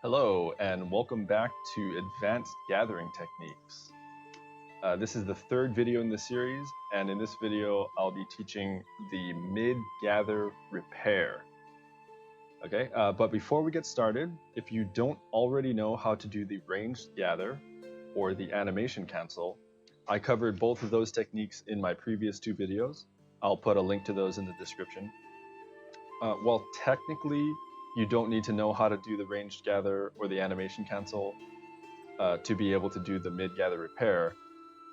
Hello, and welcome back to Advanced Gathering Techniques. This is the third video in the series, and in this video, I'll be teaching the mid-gather repair. Okay, but before we get started, if you don't already know how to do the ranged gather or the animation cancel, I covered both of those techniques in my previous two videos. I'll put a link to those in the description. While technically you don't need to know how to do the ranged gather or the animation cancel to be able to do the mid-gather repair,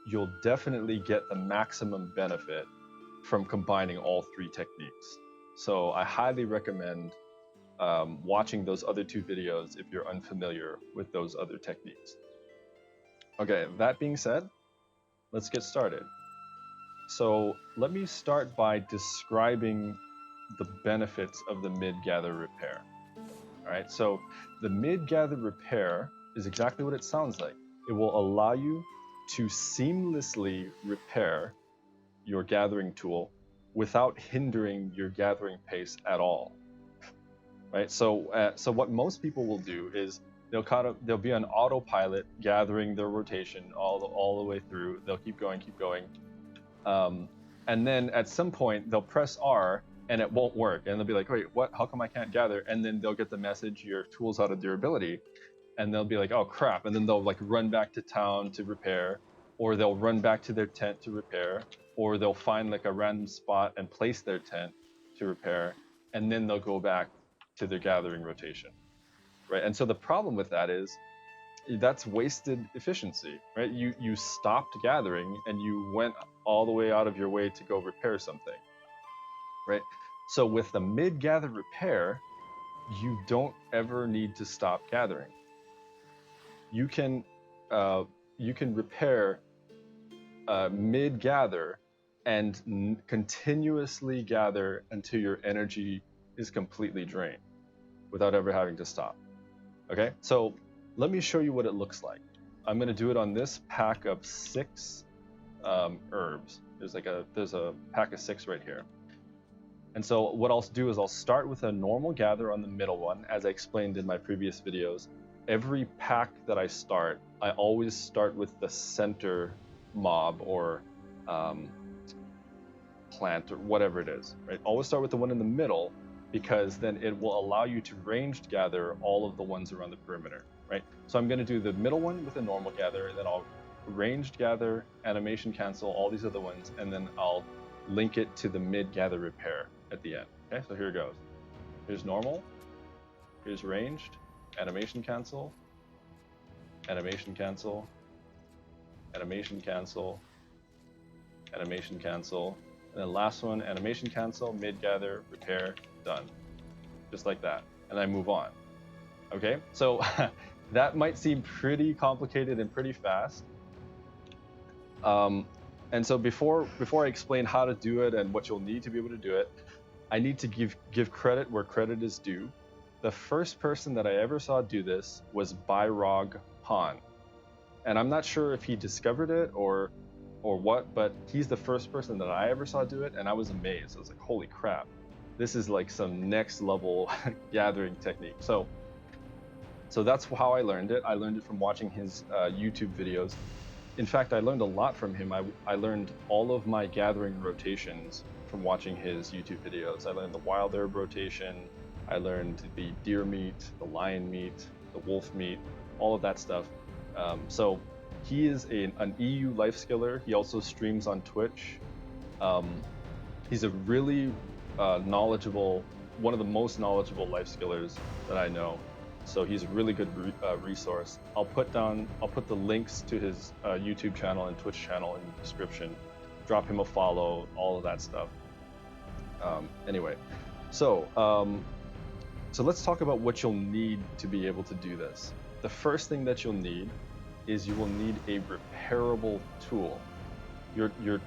you'll definitely get the maximum benefit from combining all three techniques. So I highly recommend watching those other two videos if you're unfamiliar with those other techniques. Okay, that being said, let's get started. So let me start by describing the benefits of the mid-gather repair. All right, so the mid-gather repair is exactly what it sounds like. It will allow you to seamlessly repair your gathering tool without hindering your gathering pace at all. Right, so what most people will do is they'll be on autopilot gathering their rotation all the way through. They'll keep going, and then at some point they'll press R and it won't work, and they'll be like, wait, what? How come I can't gather? And then they'll get the message, your tool's out of durability, and they'll be like, oh crap, and then they'll like run back to town to repair, or they'll run back to their tent to repair, or they'll find like a random spot and place their tent to repair, and then they'll go back to their gathering rotation, right? And so the problem with that is that's wasted efficiency, right? You stopped gathering and you went all the way out of your way to go repair something, right? So with the mid-gather repair, you don't ever need to stop gathering. You can repair mid-gather and continuously gather until your energy is completely drained without ever having to stop. Okay, so let me show you what it looks like. I'm going to do it on this pack of 6 herbs. There's a pack of 6 right here. And so what I'll do is I'll start with a normal gather on the middle one, as I explained in my previous videos. Every pack that I start, I always start with the center mob or plant or whatever it is, right? Always start with the one in the middle, because then it will allow you to ranged gather all of the ones around the perimeter, right? So I'm going to do the middle one with a normal gather, and then I'll ranged gather, animation cancel, all these other ones, and then I'll link it to the mid-gather repair at the end. Okay, so here it goes. Here's normal, here's ranged, animation cancel, animation cancel, animation cancel, animation cancel, and then last one, animation cancel, mid-gather, repair, done. Just like that, and I move on. Okay, so that might seem pretty complicated and pretty fast. And so before I explain how to do it and what you'll need to be able to do it, I need to give credit where credit is due. The first person that I ever saw do this was Bairog, and I'm not sure if he discovered it or what, but he's the first person that I ever saw do it, and I was amazed. I was like, holy crap, this is like some next level gathering technique. So that's how I learned it. I learned it from watching his YouTube videos. In fact, I learned a lot from him. I learned all of my gathering rotations from watching his YouTube videos. I learned the wild herb rotation. I learned the deer meat, the lion meat, the wolf meat, all of that stuff. So he is an EU life skiller. He also streams on Twitch. He's a really knowledgeable, one of the most knowledgeable life skillers that I know. So he's a really good resource. I'll put the links to his YouTube channel and Twitch channel in the description. Drop him a follow, all of that stuff. Anyway, so let's talk about what you'll need to be able to do this. The first thing that you'll need is you will need a repairable tool. Your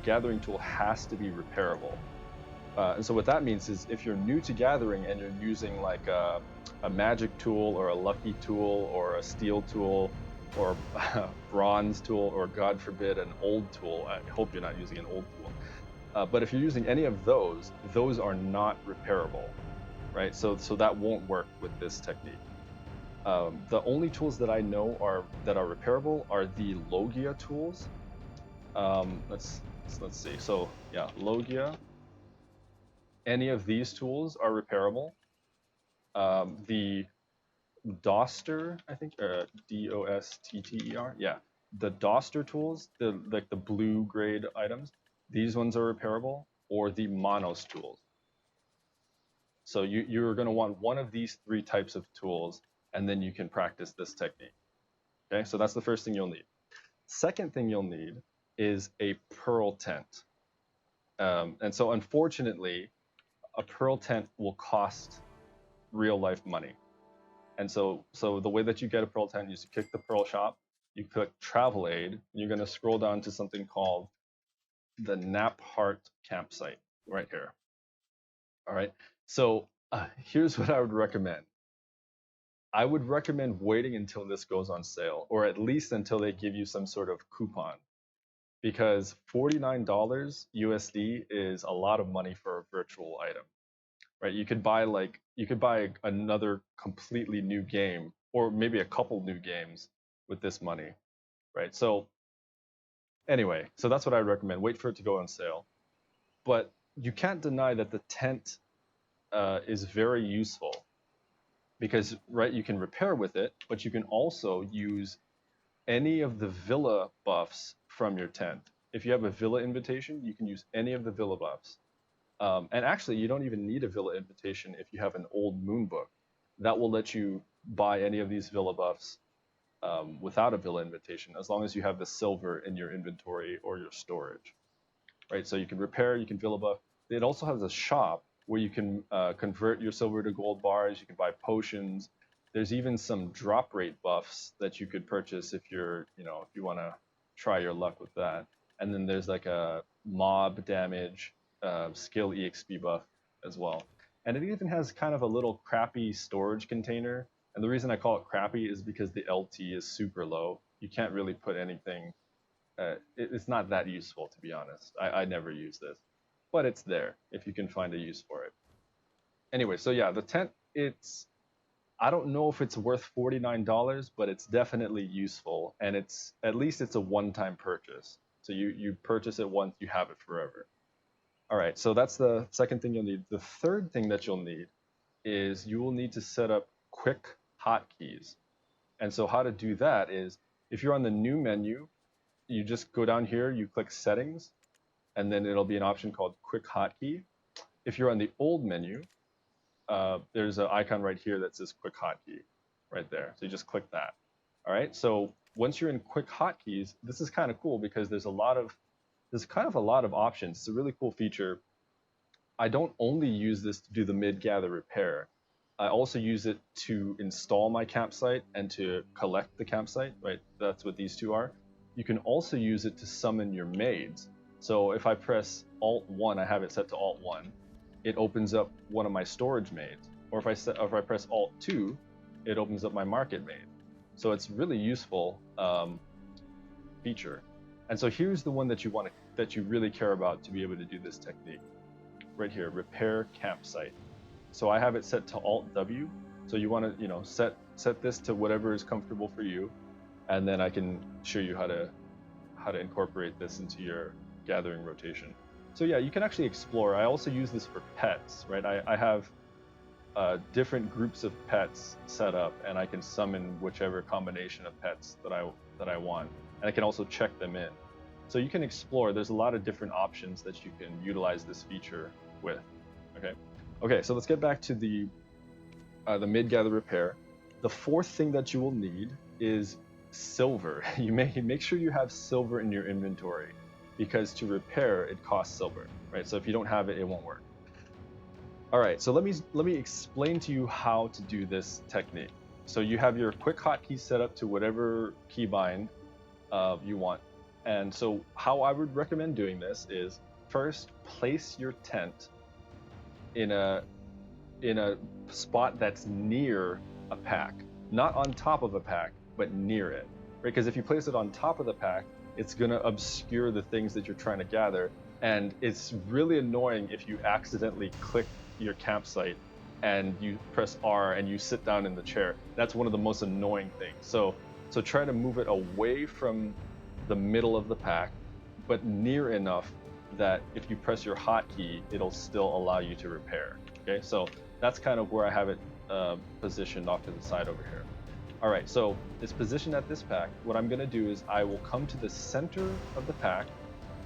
gathering tool has to be repairable. And so what that means is if you're new to gathering and you're using like a magic tool or a lucky tool or a steel tool or a bronze tool or, God forbid, an old tool, I hope you're not using an old tool. But if you're using any of those are not repairable, right? So that won't work with this technique. The only tools that I know that are repairable are the Logia tools. Let's see. So yeah, Logia. Any of these tools are repairable. The Doster, I think, Doster, yeah. The Doster tools, like the blue grade items, these ones are repairable, or the Monos tools. So you're going to want one of these three types of tools, and then you can practice this technique. Okay, so that's the first thing you'll need. Second thing you'll need is a pearl tent. And so unfortunately, a pearl tent will cost real life money. And so the way that you get a pearl tent is you click the pearl shop, you click travel aid, and you're going to scroll down to something called the Nap Heart campsite right here. All right. So here's what I would recommend. I would recommend waiting until this goes on sale, or at least until they give you some sort of coupon, because $49 USD is a lot of money for a virtual item, right? You could buy another completely new game, or maybe a couple new games with this money, right? So anyway, so that's what I recommend. Wait for it to go on sale. But you can't deny that the tent is very useful, because right, you can repair with it, but you can also use any of the villa buffs from your tent. If you have a villa invitation, you can use any of the villa buffs. And actually, you don't even need a villa invitation if you have an old moon book. That will let you buy any of these villa buffs without a villa invitation, as long as you have the silver in your inventory or your storage. Right, so you can repair, you can villa buff. It also has a shop where you can convert your silver to gold bars. You can buy potions. There's even some drop rate buffs that you could purchase if you're, if you want to try your luck with that. And then there's like a mob damage skill EXP buff as well. And it even has kind of a little crappy storage container. And the reason I call it crappy is because the LT is super low. You can't really put anything. It's not that useful, to be honest. I never use this, but it's there if you can find a use for it. Anyway, so yeah, the tent, I don't know if it's worth $49, but it's definitely useful, and at least it's a one-time purchase. So you purchase it once, you have it forever. All right, so that's the second thing you'll need. The third thing that you'll need is you will need to set up quick hotkeys. And so how to do that is, if you're on the new menu, you just go down here, you click settings, and then it'll be an option called quick hotkey. If you're on the old menu, there's an icon right here that says quick hotkey right there. So you just click that. All right, so once you're in quick hotkeys, this is kind of cool because there's kind of a lot of options. It's a really cool feature. I don't only use this to do the mid-gather repair. I also use it to install my campsite and to collect the campsite, right? That's what these two are. You can also use it to summon your maids. So if I press Alt-1, I have it set to Alt-1, it opens up one of my storage maids. Or if I press Alt-2, it opens up my market maid. So it's really useful feature. And so here's the one that you really care about to be able to do this technique. Right here, repair campsite. So I have it set to Alt-W. So you want to, set this to whatever is comfortable for you, and then I can show you how to incorporate this into your gathering rotation. So yeah, you can actually explore. I also use this for pets, right? I have different groups of pets set up, and I can summon whichever combination of pets that I want, and I can also check them in. So you can explore. There's a lot of different options that you can utilize this feature with. Okay. So let's get back to the mid-gather repair. The fourth thing that you will need is silver. You make sure you have silver in your inventory, because to repair it costs silver, right? So if you don't have it, it won't work. All right, so let me explain to you how to do this technique. So you have your quick hotkey set up to whatever keybind you want. And so how I would recommend doing this is, first, place your tent in a spot that's near a pack, not on top of a pack, but near it, right? Because if you place it on top of the pack, it's going to obscure the things that you're trying to gather, and it's really annoying if you accidentally click your campsite and you press R and you sit down in the chair. That's one of the most annoying things. So try to move it away from the middle of the pack, but near enough that if you press your hotkey, it'll still allow you to repair. Okay, so that's kind of where I have it positioned off to the side over here. All right, so it's positioned at this pack. What I'm gonna do is I will come to the center of the pack,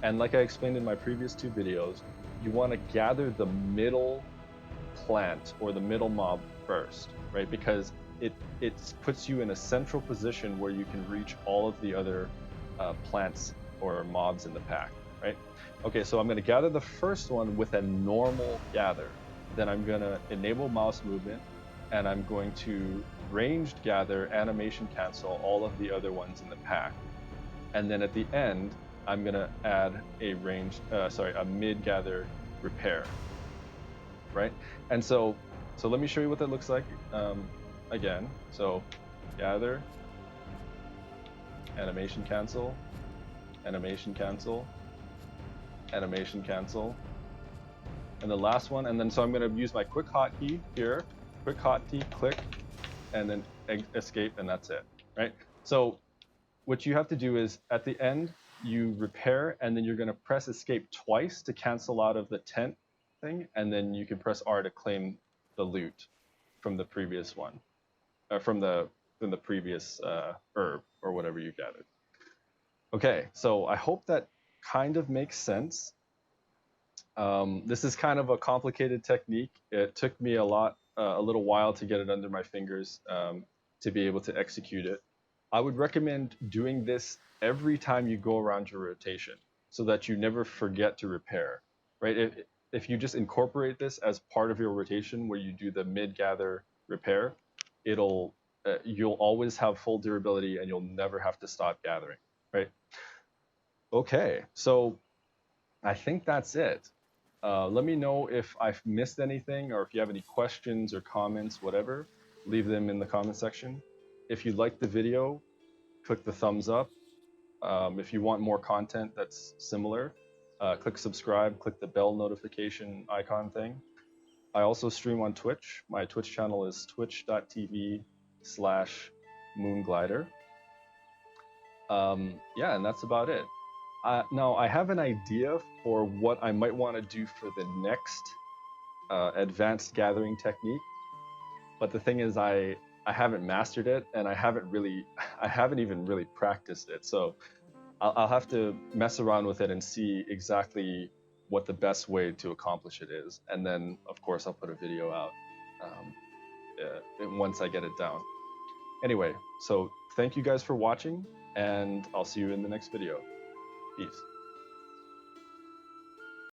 and like I explained in my previous 2 videos, you wanna gather the middle plant or the middle mob first, right? Because it puts you in a central position where you can reach all of the other plants or mobs in the pack, right? Okay, so I'm gonna gather the first one with a normal gather. Then I'm gonna enable mouse movement, and I'm going to ranged gather, animation cancel all of the other ones in the pack. And then at the end, I'm gonna add a a mid gather repair, right? And so let me show you what that looks like again. So gather, animation cancel, animation cancel, animation cancel, and the last one. And then so I'm going to use my quick hotkey here, quick hotkey, click, and then escape, and that's it, right? So what you have to do is at the end you repair, and then you're going to press escape twice to cancel out of the tent thing, and then you can press R to claim the loot from the previous one, from the previous herb or whatever you gathered. Okay, so I hope that kind of makes sense. This is kind of a complicated technique. It took me a little while to get it under my fingers to be able to execute it. I would recommend doing this every time you go around your rotation so that you never forget to repair, right? If you just incorporate this as part of your rotation where you do the mid gather repair, you'll always have full durability and you'll never have to stop gathering, right? Okay, so I think that's it. Let me know if I've missed anything or if you have any questions or comments, whatever, leave them in the comment section. If you liked the video, click the thumbs up. If you want more content that's similar, click subscribe, click the bell notification icon thing. I also stream on Twitch. My Twitch channel is twitch.tv/moonglider. Yeah, and that's about it. Now, I have an idea for what I might want to do for the next advanced gathering technique, but the thing is I haven't mastered it, and I haven't even really practiced it. So I'll have to mess around with it and see exactly what the best way to accomplish it is. And then, of course, I'll put a video out once I get it down. Anyway, so thank you guys for watching, and I'll see you in the next video. Peace.